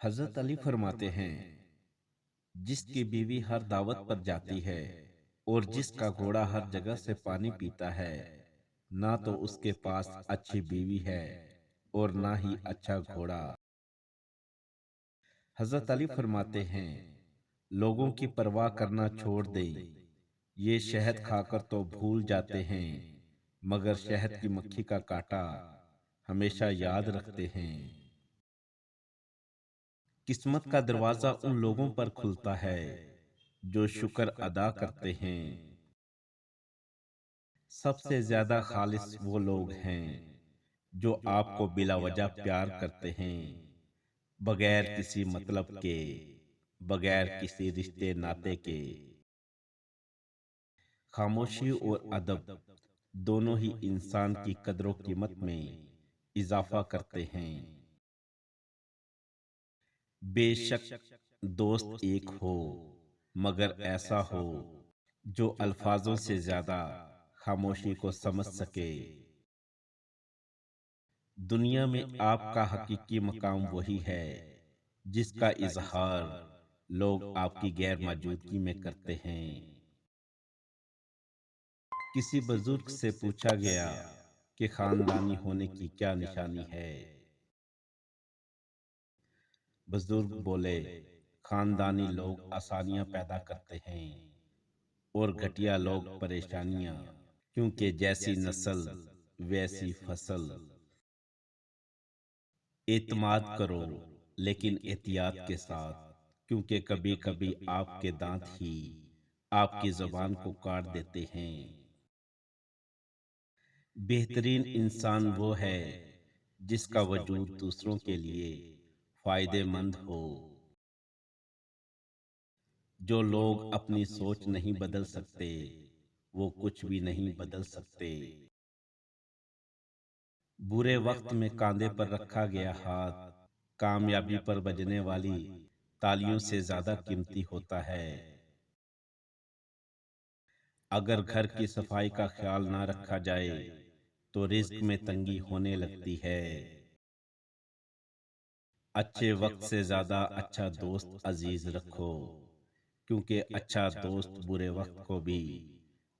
حضرت علی فرماتے ہیں، جس کی بیوی ہر دعوت پر جاتی ہے اور جس کا گھوڑا ہر جگہ سے پانی پیتا ہے، نہ تو اس کے پاس اچھی بیوی ہے اور نہ ہی اچھا گھوڑا۔ حضرت علی فرماتے ہیں، لوگوں کی پرواہ کرنا چھوڑ دیں، یہ شہد کھا کر تو بھول جاتے ہیں، مگر شہد کی مکھی کا کانٹا ہمیشہ یاد رکھتے ہیں۔ قسمت کا دروازہ ان لوگوں پر کھلتا ہے جو شکر ادا کرتے ہیں۔ سب سے زیادہ خالص وہ لوگ ہیں جو آپ کو بلا وجہ پیار کرتے ہیں، بغیر کسی مطلب کے، بغیر کسی رشتے ناطے کے۔ خاموشی اور ادب دونوں ہی انسان کی قدر و قیمت میں اضافہ کرتے ہیں۔ بے شک دوست ایک ہو، مگر ایسا ہو جو الفاظوں سے زیادہ خاموشی کو سمجھ سکے۔ دنیا میں آپ کا حقیقی مقام وہی ہے جس کا اظہار لوگ آپ کی غیر موجودگی میں کرتے ہیں۔ کسی بزرگ سے پوچھا گیا کہ خاندانی ہونے کی کیا نشانی ہے؟ بزرگ بولے، خاندانی لوگ آسانیاں پیدا کرتے ہیں اور گھٹیا لوگ پریشانیاں، کیونکہ جیسی نسل ویسی فصل۔ اعتماد کرو لیکن احتیاط کے ساتھ، کیونکہ کبھی کبھی آپ کے دانت ہی آپ کی زبان کو کاٹ دیتے ہیں۔ بہترین انسان وہ ہے جس کا وجود دوسروں کے لیے فائدے مند ہو۔ جو لوگ اپنی سوچ نہیں بدل سکتے وہ کچھ بھی نہیں بدل سکتے۔ برے وقت میں کاندھے پر رکھا گیا ہاتھ کامیابی پر بجنے والی تالیوں سے زیادہ قیمتی ہوتا ہے۔ اگر گھر کی صفائی کا خیال نہ رکھا جائے تو رزق میں تنگی ہونے لگتی ہے۔ اچھے وقت سے زیادہ اچھا دوست عزیز رکھو، کیونکہ اچھا دوست برے وقت کو بھی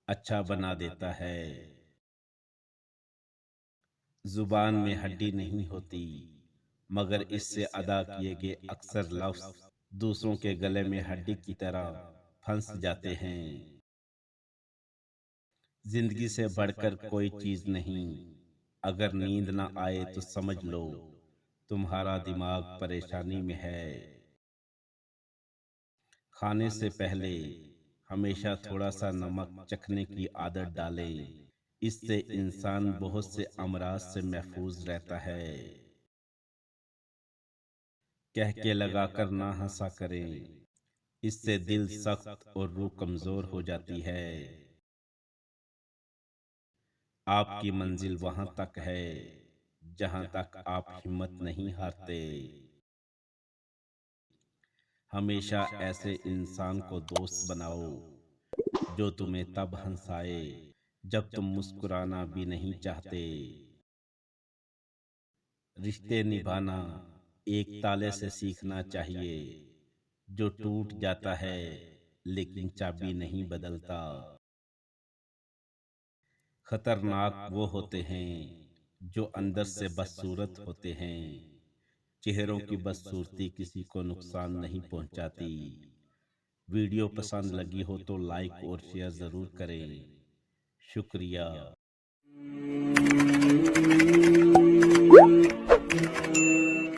اچھا بنا دیتا ہے۔ زبان میں ہڈی نہیں ہوتی، مگر اس سے ادا کیے گئے اکثر لفظ دوسروں کے گلے میں ہڈی کی طرح پھنس جاتے ہیں۔ زندگی سے بڑھ کر کوئی چیز نہیں، اگر نیند نہ آئے تو سمجھ لو تمہارا دماغ پریشانی میں ہے۔ کھانے سے پہلے ہمیشہ تھوڑا سا نمک چکھنے کی عادت ڈالیں، اس سے انسان بہت سے امراض سے محفوظ رہتا ہے۔ کہہ کے لگا کر نہ ہنسا کریں، اس سے دل سخت اور روح کمزور ہو جاتی ہے۔ آپ کی منزل وہاں تک ہے جہاں تک آپ ہمت نہیں ہارتے۔ ہمیشہ ایسے انسان کو دوست بناؤ جو تمہیں تب ہنسائے جب تم مسکرانا بھی نہیں چاہتے۔ رشتے نبھانا ایک تالے سے سیکھنا چاہیے جو ٹوٹ جاتا ہے لیکن چابی نہیں بدلتا۔ خطرناک وہ ہوتے ہیں جو اندر سے بدصورت ہوتے ہیں، چہروں کی بدصورتی کسی کو نقصان نہیں پہنچاتی۔ ویڈیو پسند لگی ہو تو لائک اور شیئر ضرور کریں۔ شکریہ۔